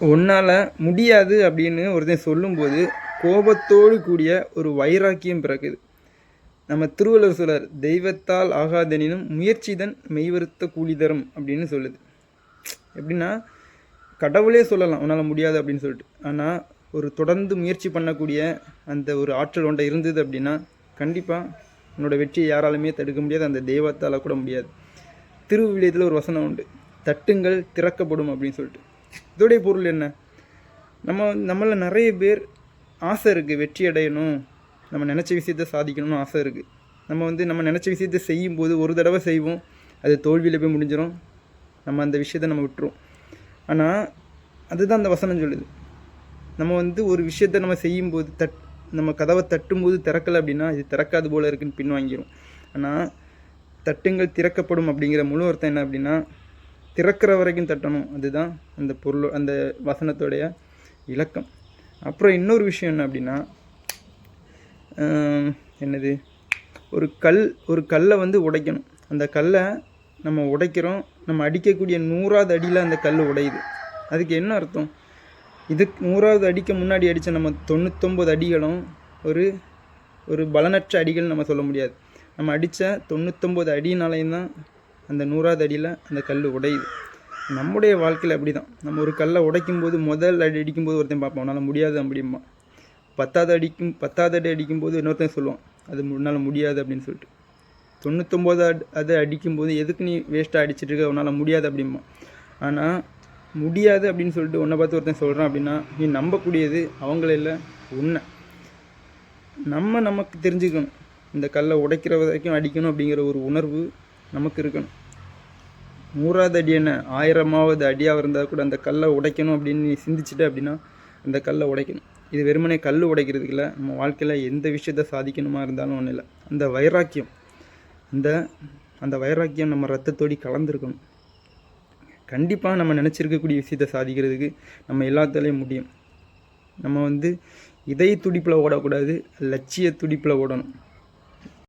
உன்னால் முடியாது அப்படின்னு ஒருத்தன் சொல்லும்போது கோபத்தோடு கூடிய ஒரு வைராக்கியம் பிறக்குது. நம்ம திருவள்ளுவர் சொல்றார், தெய்வத்தால் ஆகாதெனினும் முயற்சிதன் மெய்வருத்த கூலி தரும் அப்படின்னு சொல்லுது. எப்படின்னா, கடவுளே சொல்லலாம் உன்னால் முடியாது அப்படின்னு சொல்லிட்டு. ஆனால் ஒரு தொடர்ந்து முயற்சி பண்ணக்கூடிய அந்த ஒரு ஆற்றல் ஒன்றை இருந்தது அப்படின்னா கண்டிப்பாக உன்னோட வெற்றியை யாராலுமே தடுக்க முடியாது, அந்த தெய்வத்தால் கூட முடியாது. திருவிழியத்தில் ஒரு வசனம் உண்டு, தட்டுங்கள் திறக்கப்படும் அப்படின்னு சொல்லிட்டு. இதோடைய பொருள் என்ன? நம்மள நிறைய பேர் ஆசை இருக்குது, வெற்றி அடையணும், நம்ம நினச்ச விஷயத்தை சாதிக்கணும்னு ஆசை இருக்குது. நம்ம நினச்ச விஷயத்தை செய்யும்போது ஒரு தடவை செய்வோம், அது தோல்வியில் போய் முடிஞ்சிடும், நம்ம அந்த விஷயத்தை நம்ம விட்டுரும். ஆனால் அதுதான் அந்த வசனம் சொல்லுது. நம்ம ஒரு விஷயத்தை நம்ம செய்யும்போது நம்ம கதவை தட்டும்போது திறக்கலை அப்படின்னா இது திறக்காது போல் இருக்குன்னு பின்வாங்கிடும். ஆனால் தட்டுங்கள் திறக்கப்படும் அப்படிங்கிற முழு அர்த்தம் என்ன அப்படின்னா, திறக்கிற வரைக்கும் தட்டணும். அதுதான் அந்த பொருள், அந்த வசனத்தோடைய இலக்கம். அப்புறம் இன்னொரு விஷயம் என்ன அப்படின்னா, என்னது, ஒரு கல்லை உடைக்கணும். அந்த கல்லை நம்ம உடைக்கிறோம், நம்ம அடிக்கக்கூடிய 100வது அடியில் அந்த கல் உடையுது. அதுக்கு என்ன அர்த்தம்? இதுக்கு 100வது அடிக்க முன்னாடி அடித்த நம்ம 99 அடிகளும் ஒரு பலனற்ற அடிகள் நம்ம சொல்ல முடியாது. நம்ம அடித்த 99 அடினாலையும் தான் அந்த 100வது அடியில் அந்த கல் உடையுது. நம்முடைய வாழ்க்கையில் அப்படி தான். நம்ம ஒரு கல்லை உடைக்கும்போது முதல் அடி அடிக்கும்போது ஒருத்தன் பார்ப்போம், உன்னால் முடியாது அப்படிம்பா. 10வது அடி அடிக்கும்போது இன்னொருத்தன் சொல்லுவான், அது உன்னால் முடியாது அப்படின்னு சொல்லிட்டு. 99 அதை அடிக்கும்போது எதுக்கு நீ வேஸ்ட்டாக அடிச்சிட்டு இருக்க, உன்னால் முடியாது அப்படிம்பா. ஆனால் முடியாது அப்படின்னு சொல்லிட்டு உன்னை பார்த்து ஒருத்தன் சொல்கிறான் அப்படின்னா நீ நம்பக்கூடியது அவங்கள இல்லை, உன்னை. நமக்கு தெரிஞ்சுக்கணும், இந்த கல்லை உடைக்கிற வரைக்கும் அடிக்கணும் அப்படிங்கிற ஒரு உணர்வு நமக்கு இருக்கணும். 100வது அடி என்ன 1000வது அடியாக இருந்தால் கூட அந்த கல்லை உடைக்கணும் அப்படின்னு நீ சிந்திச்சிட்ட அப்படின்னா அந்த கல்லை உடைக்கணும். இது வெறுமனே கல் உடைக்கிறதுக்கு இல்லை, நம்ம வாழ்க்கையில் எந்த விஷயத்தை சாதிக்கணுமா இருந்தாலும் ஒன்றும் இல்லை, அந்த வைராக்கியம், அந்த வைராக்கியம் நம்ம ரத்தத்தோடி கலந்துருக்கணும். கண்டிப்பாக நம்ம நினச்சிருக்கக்கூடிய விஷயத்தை சாதிக்கிறதுக்கு நம்ம எல்லாத்தாலையும் முடியும். நம்ம இதய துடிப்பில் ஓடக்கூடாது, லட்சிய துடிப்பில் ஓடணும்.